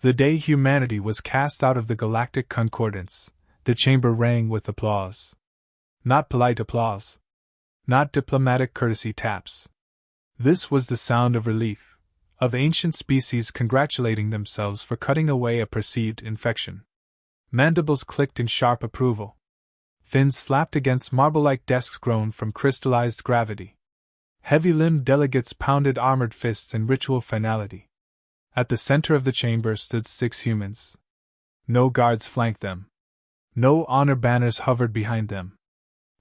The day humanity was cast out of the galactic concordance, the chamber rang with applause. Not polite applause. Not diplomatic courtesy taps. This was the sound of relief, of ancient species congratulating themselves for cutting away a perceived infection. Mandibles clicked in sharp approval. Fins slapped against marble-like desks grown from crystallized gravity. Heavy-limbed delegates pounded armored fists in ritual finality. At the center of the chamber stood 6 humans. No guards flanked them. No honor banners hovered behind them.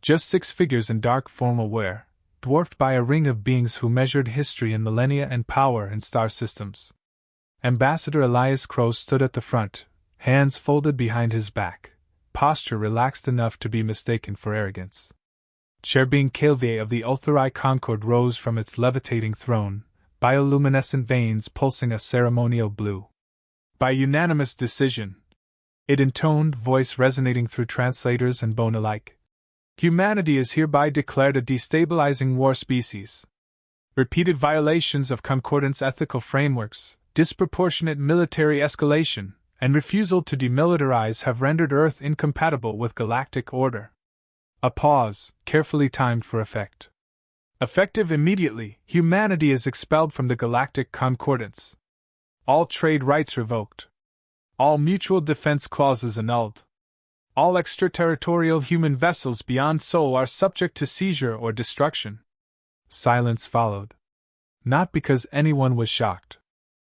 Just 6 figures in dark formal wear, dwarfed by a ring of beings who measured history in millennia and power in star systems. Ambassador Elias Crow stood at the front, hands folded behind his back, posture relaxed enough to be mistaken for arrogance. Cherubin Calvier of the Ulthari Concord rose from its levitating throne, bioluminescent veins pulsing a ceremonial blue. By unanimous decision, it intoned, voice resonating through translators and bone alike. Humanity is hereby declared a destabilizing war species. Repeated violations of Concordance ethical frameworks, disproportionate military escalation, and refusal to demilitarize have rendered Earth incompatible with galactic order. A pause, carefully timed for effect. Effective immediately, humanity is expelled from the galactic concordance. All trade rights revoked. All mutual defense clauses annulled. All extraterritorial human vessels beyond Sol are subject to seizure or destruction. Silence followed. Not because anyone was shocked.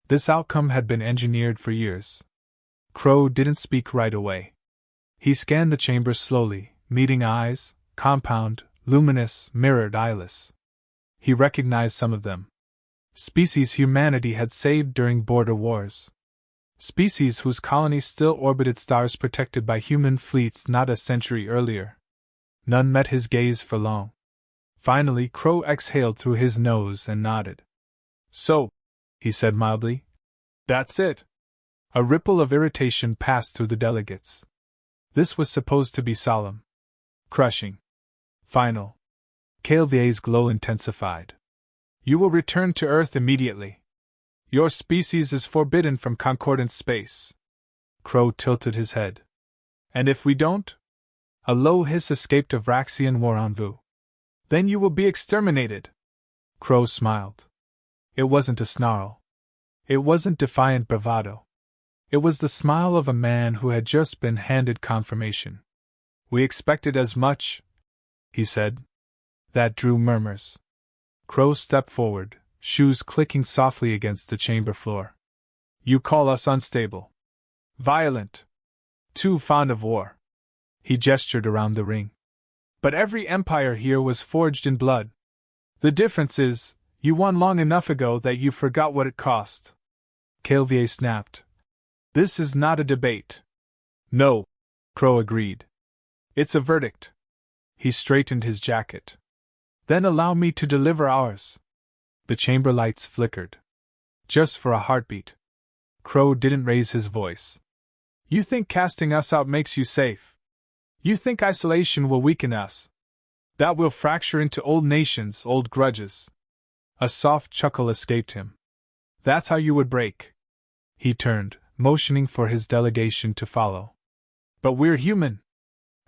This outcome had been engineered for years. Crow didn't speak right away. He scanned the chamber slowly, meeting eyes, compound, luminous, mirrored, eyeless. He recognized some of them. Species humanity had saved during border wars. Species whose colonies still orbited stars protected by human fleets not a century earlier. None met his gaze for long. Finally, Crow exhaled through his nose and nodded. "So," he said mildly, "that's it." A ripple of irritation passed through the delegates. This was supposed to be solemn, crushing, final. Calvier's glow intensified. "You will return to Earth immediately. Your species is forbidden from concordance space." Crow tilted his head. "And if we don't?" A low hiss escaped of Raxian Waranvu. "Then you will be exterminated." Crow smiled. It wasn't a snarl. It wasn't defiant bravado. It was the smile of a man who had just been handed confirmation. "We expected as much," he said. That drew murmurs. Crow stepped forward, shoes clicking softly against the chamber floor. "You call us unstable. Violent. Too fond of war." He gestured around the ring. "But every empire here was forged in blood. The difference is, you won long enough ago that you forgot what it cost." Calvier snapped. "This is not a debate." "No," Crow agreed. "It's a verdict." He straightened his jacket. "Then allow me to deliver ours." The chamber lights flickered. Just for a heartbeat. Crow didn't raise his voice. "You think casting us out makes you safe? You think isolation will weaken us? That will fracture into old nations, old grudges." A soft chuckle escaped him. "That's how you would break." He turned, motioning for his delegation to follow. "But we're human."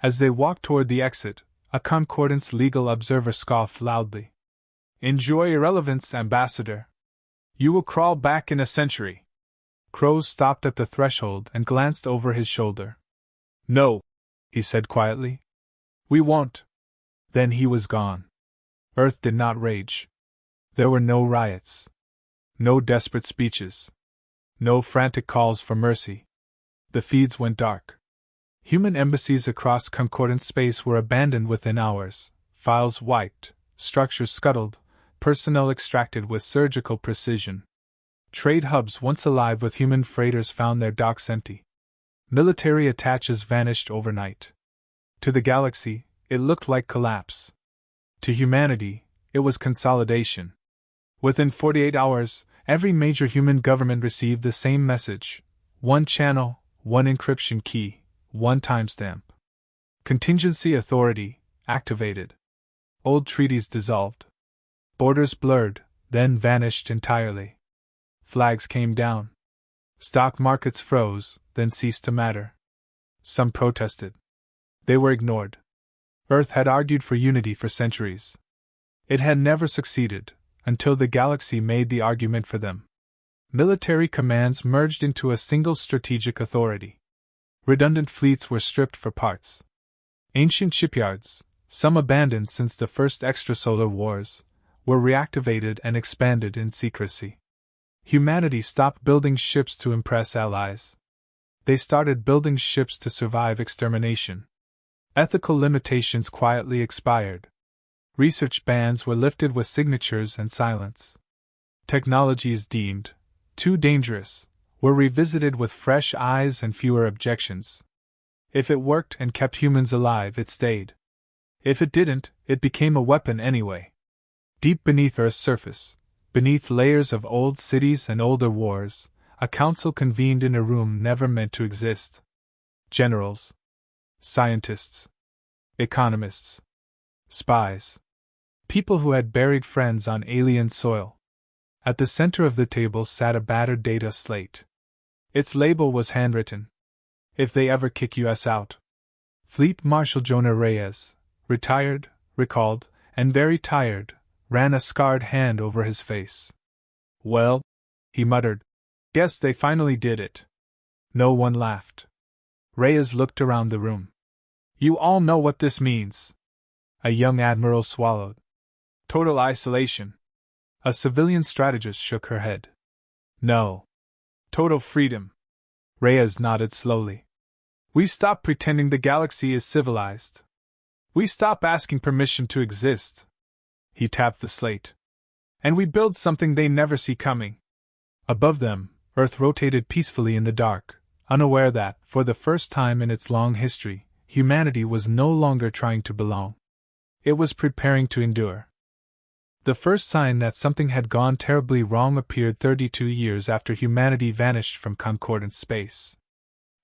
As they walked toward the exit, a concordance legal observer scoffed loudly. "Enjoy irrelevance, Ambassador. You will crawl back in a century." Crow stopped at the threshold and glanced over his shoulder. "No," he said quietly. "We won't." Then he was gone. Earth did not rage. There were no riots. No desperate speeches. No frantic calls for mercy. The feeds went dark. Human embassies across concordance space were abandoned within hours, files wiped, structures scuttled, personnel extracted with surgical precision. Trade hubs once alive with human freighters found their docks empty. Military attaches vanished overnight. To the galaxy, it looked like collapse. To humanity, it was consolidation. Within 48 hours, every major human government received the same message: one channel, one encryption key, one timestamp. Contingency authority activated. Old treaties dissolved. Borders blurred, then vanished entirely. Flags came down. Stock markets froze, then ceased to matter. Some protested. They were ignored. Earth had argued for unity for centuries. It had never succeeded, until the galaxy made the argument for them. Military commands merged into a single strategic authority. Redundant fleets were stripped for parts. Ancient shipyards, some abandoned since the first extrasolar wars, were reactivated and expanded in secrecy. Humanity stopped building ships to impress allies. They started building ships to survive extermination. Ethical limitations quietly expired. Research bans were lifted with signatures and silence. Technologies deemed too dangerous were revisited with fresh eyes and fewer objections. If it worked and kept humans alive, it stayed. If it didn't, it became a weapon anyway. Deep beneath Earth's surface, beneath layers of old cities and older wars, a council convened in a room never meant to exist. Generals, scientists, economists, spies, people who had buried friends on alien soil. At the center of the table sat a battered data slate. Its label was handwritten. If they ever kick us out. Fleet Marshal Jonah Reyes, retired, recalled, and very tired, ran a scarred hand over his face. Well, he muttered, guess they finally did it. No one laughed. Reyes looked around the room. You all know what this means. A young admiral swallowed. Total isolation. A civilian strategist shook her head. No. Total freedom. Reyes nodded slowly. We stop pretending the galaxy is civilized. We stop asking permission to exist. He tapped the slate. And we build something they never see coming. Above them, Earth rotated peacefully in the dark, unaware that, for the first time in its long history, humanity was no longer trying to belong. It was preparing to endure. The first sign that something had gone terribly wrong appeared 32 years after humanity vanished from Concordance space.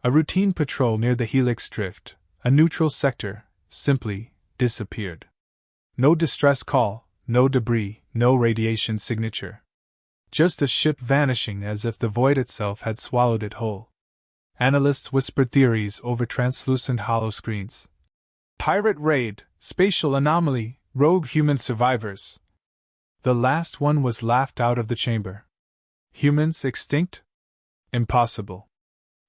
A routine patrol near the Helix Drift, a neutral sector, simply disappeared. No distress call, no debris, no radiation signature. Just a ship vanishing as if the void itself had swallowed it whole. Analysts whispered theories over translucent holoscreens. Pirate raid, spatial anomaly, rogue human survivors. The last one was laughed out of the chamber. Humans extinct? Impossible.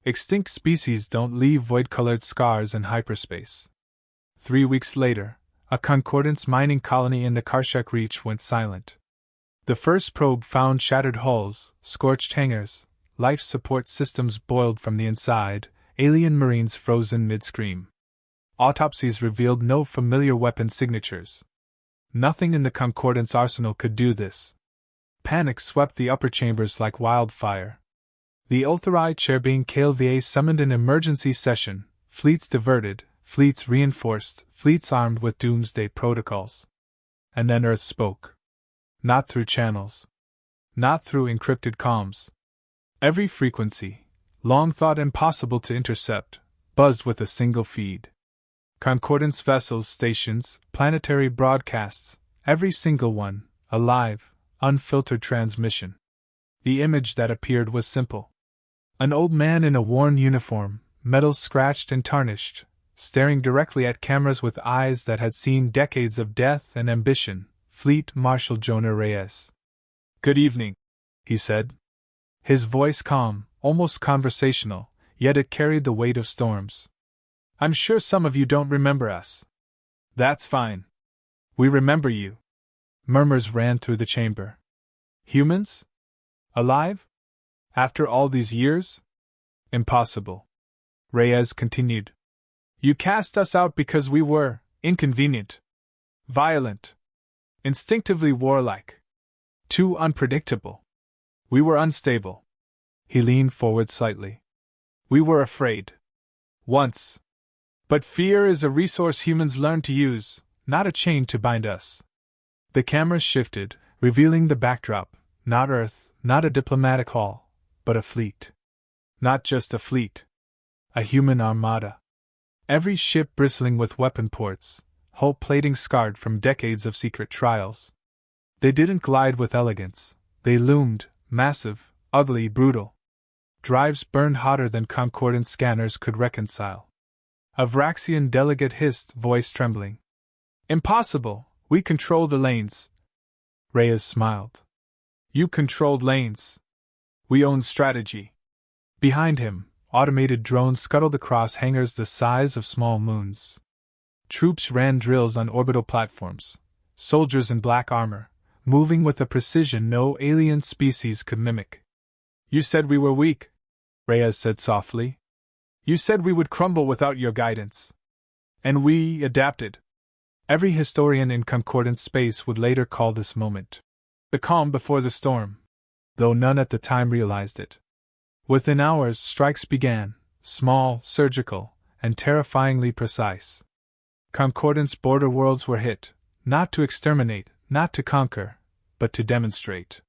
Extinct species don't leave void-colored scars in hyperspace. 3 weeks later, a Concordance mining colony in the Karshak Reach went silent. The first probe found shattered hulls, scorched hangars, life support systems boiled from the inside, alien marines frozen mid-scream. Autopsies revealed no familiar weapon signatures. Nothing in the Concordance arsenal could do this. Panic swept the upper chambers like wildfire. The Ulthari Chairbing KLVA summoned an emergency session, fleets diverted, fleets reinforced, fleets armed with doomsday protocols. And then Earth spoke. Not through channels. Not through encrypted comms. Every frequency, long thought impossible to intercept, buzzed with a single feed. Concordance vessels, stations, planetary broadcasts, every single one, a live, unfiltered transmission. The image that appeared was simple. An old man in a worn uniform, metal scratched and tarnished, staring directly at cameras with eyes that had seen decades of death and ambition, Fleet Marshal Jonah Reyes. Good evening, he said. His voice calm, almost conversational, yet it carried the weight of storms. I'm sure some of you don't remember us. That's fine. We remember you. Murmurs ran through the chamber. Humans? Alive? After all these years? Impossible. Reyes continued. You cast us out because we were inconvenient, violent, instinctively warlike, too unpredictable. We were unstable. He leaned forward slightly. We were afraid. Once. But fear is a resource humans learn to use, not a chain to bind us. The camera shifted, revealing the backdrop, not Earth, not a diplomatic hall, but a fleet. Not just a fleet. A human armada. Every ship bristling with weapon ports, hull plating scarred from decades of secret trials. They didn't glide with elegance, they loomed, massive, ugly, brutal. drives burned hotter than Concordance scanners could reconcile. A Vraxian delegate hissed, voice trembling. Impossible! We control the lanes. Reyes smiled. You controlled lanes. We own strategy. Behind him, automated drones scuttled across hangars the size of small moons. Troops ran drills on orbital platforms, soldiers in black armor, moving with a precision no alien species could mimic. You said we were weak, Reyes said softly. You said we would crumble without your guidance. And we adapted. Every historian in Concordance space would later call this moment the calm before the storm, though none at the time realized it. Within hours, strikes began, small, surgical, and terrifyingly precise. Concordance border worlds were hit, not to exterminate, not to conquer, but to demonstrate.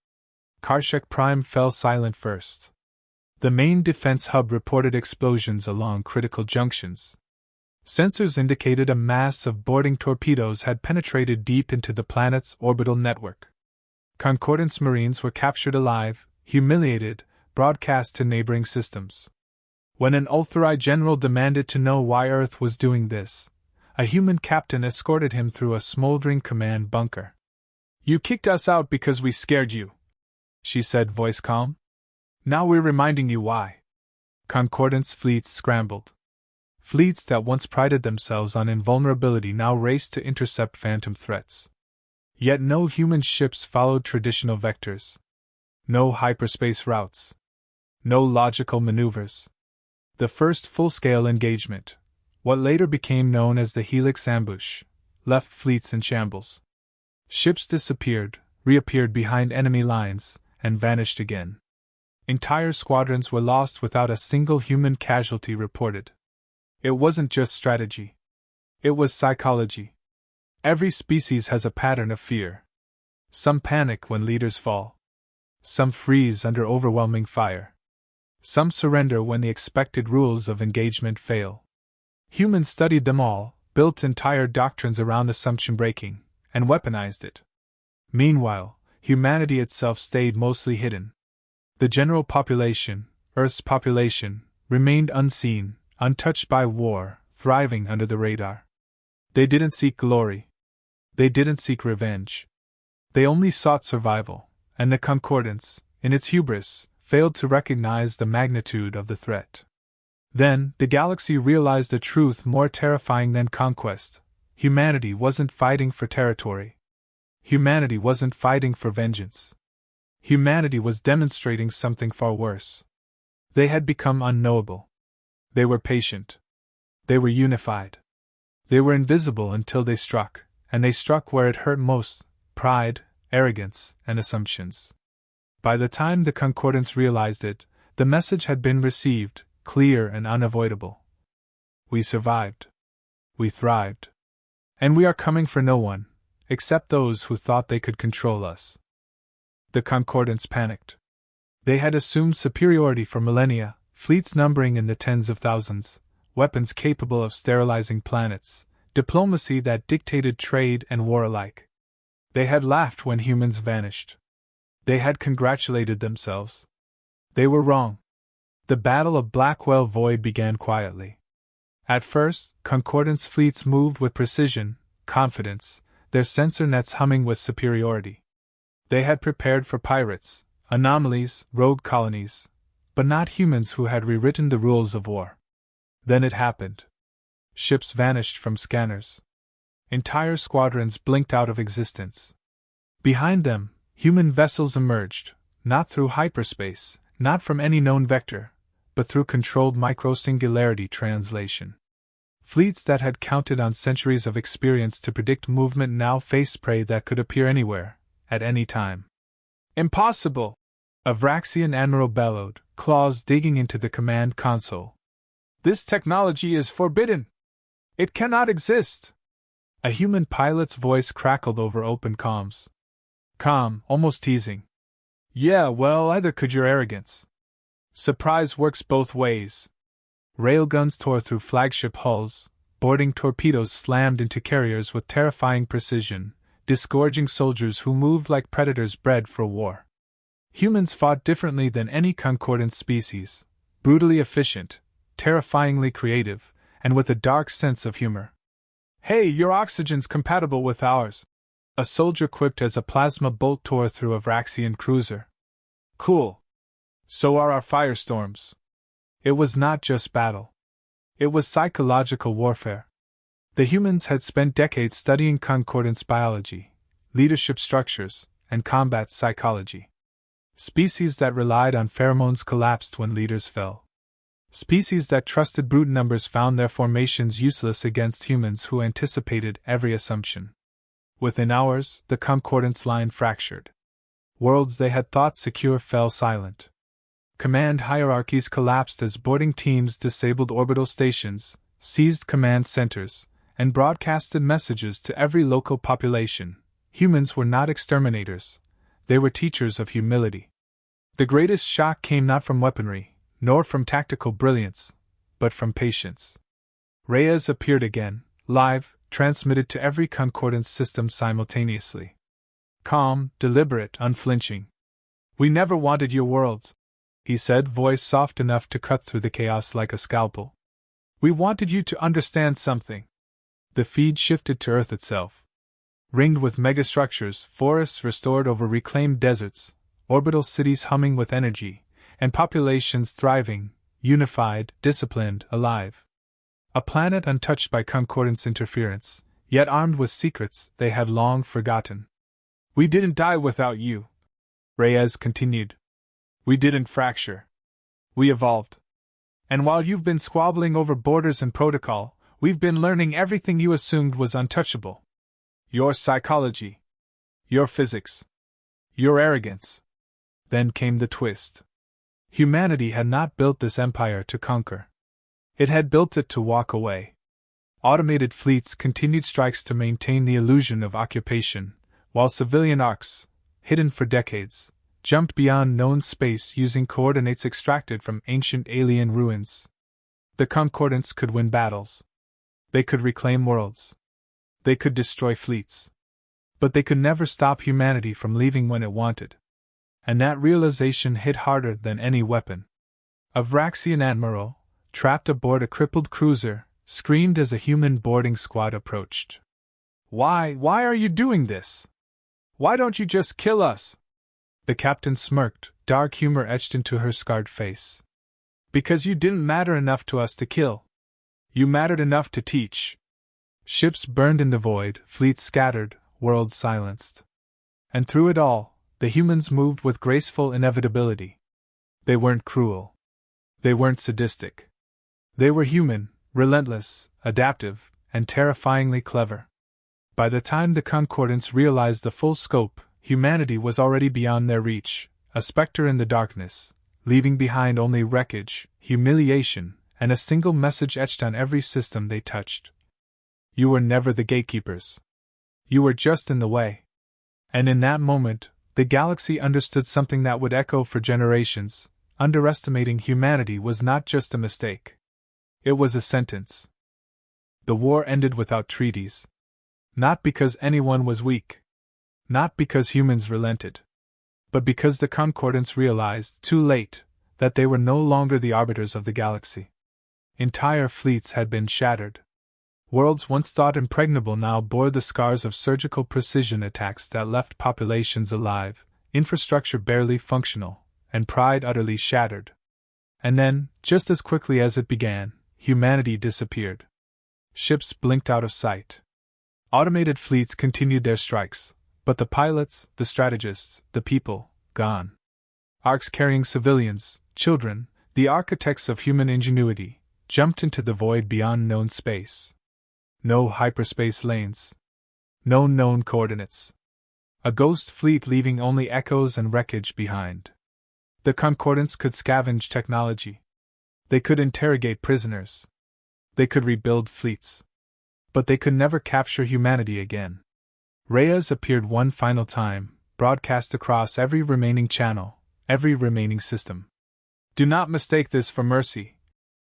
Karshak Prime fell silent first. The main defense hub reported explosions along critical junctions. Sensors indicated a mass of boarding torpedoes had penetrated deep into the planet's orbital network. Concordance Marines were captured alive, humiliated, broadcast to neighboring systems. When an Ulthari general demanded to know why Earth was doing this, a human captain escorted him through a smoldering command bunker. You kicked us out because we scared you, she said, voice calm. Now we're reminding you why. Concordance fleets scrambled. Fleets that once prided themselves on invulnerability now raced to intercept phantom threats. Yet no human ships followed traditional vectors. No hyperspace routes. No logical maneuvers. The first full-scale engagement, what later became known as the Helix ambush, left fleets in shambles. Ships disappeared, reappeared behind enemy lines, and vanished again. Entire squadrons were lost without a single human casualty reported. It wasn't just strategy. It was psychology. Every species has a pattern of fear. Some panic when leaders fall. Some freeze under overwhelming fire. Some surrender when the expected rules of engagement fail. Humans studied them all, built entire doctrines around assumption breaking, and weaponized it. Meanwhile, humanity itself stayed mostly hidden. The general population, Earth's population, remained unseen, untouched by war, thriving under the radar. They didn't seek glory. They didn't seek revenge. They only sought survival, and the Concordance, in its hubris, failed to recognize the magnitude of the threat. Then, the galaxy realized a truth more terrifying than conquest. Humanity wasn't fighting for territory. Humanity wasn't fighting for vengeance. Humanity was demonstrating something far worse. They had become unknowable. They were patient. They were unified. They were invisible until they struck, and they struck where it hurt most: pride, arrogance, and assumptions. By the time the Concordance realized it, the message had been received, clear and unavoidable. We survived. We thrived. And we are coming for no one, except those who thought they could control us. The Concordance panicked. They had assumed superiority for millennia, fleets numbering in the tens of thousands, weapons capable of sterilizing planets, diplomacy that dictated trade and war alike. They had laughed when humans vanished. They had congratulated themselves. They were wrong. The Battle of Blackwell Void began quietly. At first, Concordance fleets moved with precision, confidence, their sensor nets humming with superiority. They had prepared for pirates, anomalies, rogue colonies, but not humans who had rewritten the rules of war. Then it happened. Ships vanished from scanners. Entire squadrons blinked out of existence. Behind them, human vessels emerged, not through hyperspace, not from any known vector, but through controlled microsingularity translation. Fleets that had counted on centuries of experience to predict movement now faced prey that could appear anywhere, at any time. Impossible! A Vraxian admiral bellowed, claws digging into the command console. This technology is forbidden! It cannot exist! A human pilot's voice crackled over open comms. Calm, almost teasing. Yeah, well, either could your arrogance. Surprise works both ways. Railguns tore through flagship hulls, boarding torpedoes slammed into carriers with terrifying precision, disgorging soldiers who moved like predators bred for war. Humans fought differently than any Concordance species, brutally efficient, terrifyingly creative, and with a dark sense of humor. "Hey, your oxygen's compatible with ours," a soldier quipped as a plasma bolt tore through a Vraxian cruiser. "Cool. So are our firestorms." It was not just battle. It was psychological warfare. The humans had spent decades studying concordance biology, leadership structures, and combat psychology. Species that relied on pheromones collapsed when leaders fell. Species that trusted brute numbers found their formations useless against humans who anticipated every assumption. Within hours, the concordance line fractured. Worlds they had thought secure fell silent. Command hierarchies collapsed as boarding teams disabled orbital stations, seized command centers, and broadcasted messages to every local population. Humans were not exterminators. They were teachers of humility. The greatest shock came not from weaponry, nor from tactical brilliance, but from patience. Reyes appeared again, live, transmitted to every concordance system simultaneously. Calm, deliberate, unflinching. "We never wanted your worlds," he said, voice soft enough to cut through the chaos like a scalpel. "We wanted you to understand something." The feed shifted to Earth itself. Ringed with megastructures, forests restored over reclaimed deserts, orbital cities humming with energy, and populations thriving, unified, disciplined, alive. A planet untouched by concordance interference, yet armed with secrets they had long forgotten. "We didn't die without you," Reyes continued. "We didn't fracture. We evolved. And while you've been squabbling over borders and protocol, we've been learning everything you assumed was untouchable. Your psychology. Your physics. Your arrogance." Then came the twist. Humanity had not built this empire to conquer. It had built it to walk away. Automated fleets continued strikes to maintain the illusion of occupation, while civilian arcs, hidden for decades, jumped beyond known space using coordinates extracted from ancient alien ruins. The concordance could win battles. They could reclaim worlds. They could destroy fleets. But they could never stop humanity from leaving when it wanted. And that realization hit harder than any weapon. A Vraxian admiral, trapped aboard a crippled cruiser, screamed as a human boarding squad approached. Why are you doing this? Why don't you just kill us?" The captain smirked, dark humor etched into her scarred face. "Because you didn't matter enough to us to kill. You mattered enough to teach." Ships burned in the void, fleets scattered, worlds silenced. And through it all, the humans moved with graceful inevitability. They weren't cruel. They weren't sadistic. They were human, relentless, adaptive, and terrifyingly clever. By the time the concordance realized the full scope, humanity was already beyond their reach, a specter in the darkness, leaving behind only wreckage, humiliation, and a single message etched on every system they touched. You were never the gatekeepers. You were just in the way. And in that moment, the galaxy understood something that would echo for generations. Underestimating humanity was not just a mistake. It was a sentence. The war ended without treaties. Not because anyone was weak. Not because humans relented. But because the concordance realized, too late, that they were no longer the arbiters of the galaxy. Entire fleets had been shattered. Worlds once thought impregnable now bore the scars of surgical precision attacks that left populations alive, infrastructure barely functional, and pride utterly shattered. And then, just as quickly as it began, humanity disappeared. Ships blinked out of sight. Automated fleets continued their strikes, but the pilots, the strategists, the people, gone. Arcs carrying civilians, children, the architects of human ingenuity, jumped into the void beyond known space. No hyperspace lanes. No known coordinates. A ghost fleet leaving only echoes and wreckage behind. The concordance could scavenge technology. They could interrogate prisoners. They could rebuild fleets. But they could never capture humanity again. Reyes appeared one final time, broadcast across every remaining channel, every remaining system. "Do not mistake this for mercy,"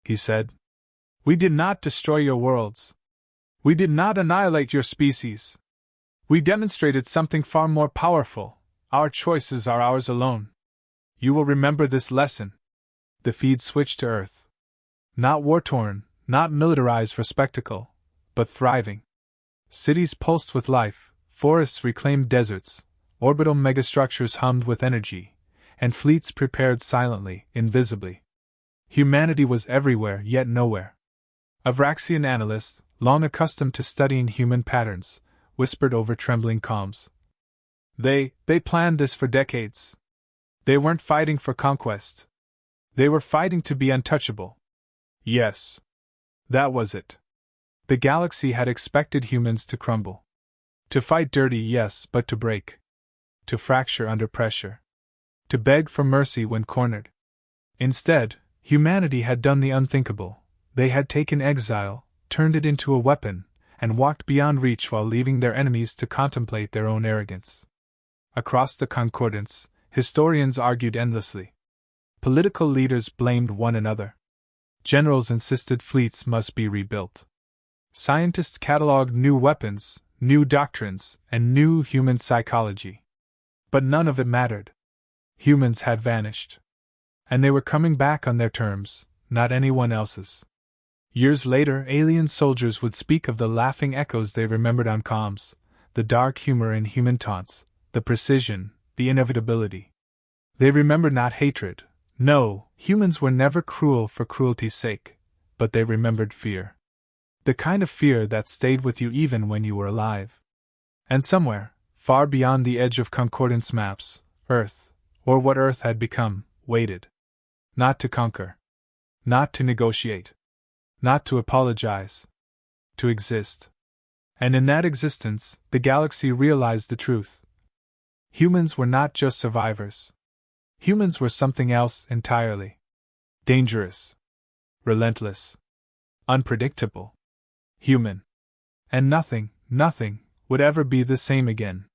he said. "We did not destroy your worlds. We did not annihilate your species. We demonstrated something far more powerful. Our choices are ours alone. You will remember this lesson. The feed switched to Earth. Not war-torn, not militarized for spectacle, but thriving. Cities pulsed with life, forests reclaimed deserts, orbital megastructures hummed with energy, and fleets prepared silently, invisibly. Humanity was everywhere, yet nowhere. Avraxian analysts, long accustomed to studying human patterns, whispered over trembling calms. They planned this for decades. They weren't fighting for conquest. They were fighting to be untouchable. Yes. That was it. The galaxy had expected humans to crumble. To fight dirty, yes, but to break. To fracture under pressure. To beg for mercy when cornered. Instead, humanity had done the unthinkable. They had taken exile, turned it into a weapon, and walked beyond reach while leaving their enemies to contemplate their own arrogance. Across the concordance, historians argued endlessly. Political leaders blamed one another. Generals insisted fleets must be rebuilt. Scientists catalogued new weapons, new doctrines, and new human psychology. But none of it mattered. Humans had vanished. And they were coming back on their terms, not anyone else's. Years later, alien soldiers would speak of the laughing echoes they remembered on comms, the dark humor in human taunts, the precision, the inevitability. They remembered not hatred. No, humans were never cruel for cruelty's sake, but they remembered fear. The kind of fear that stayed with you even when you were alive. And somewhere, far beyond the edge of concordance maps, Earth, or what Earth had become, waited. Not to conquer. Not to negotiate. Not to apologize. To exist. And in that existence, the galaxy realized the truth. Humans were not just survivors. Humans were something else entirely. Dangerous. Relentless. Unpredictable. Human. And nothing would ever be the same again.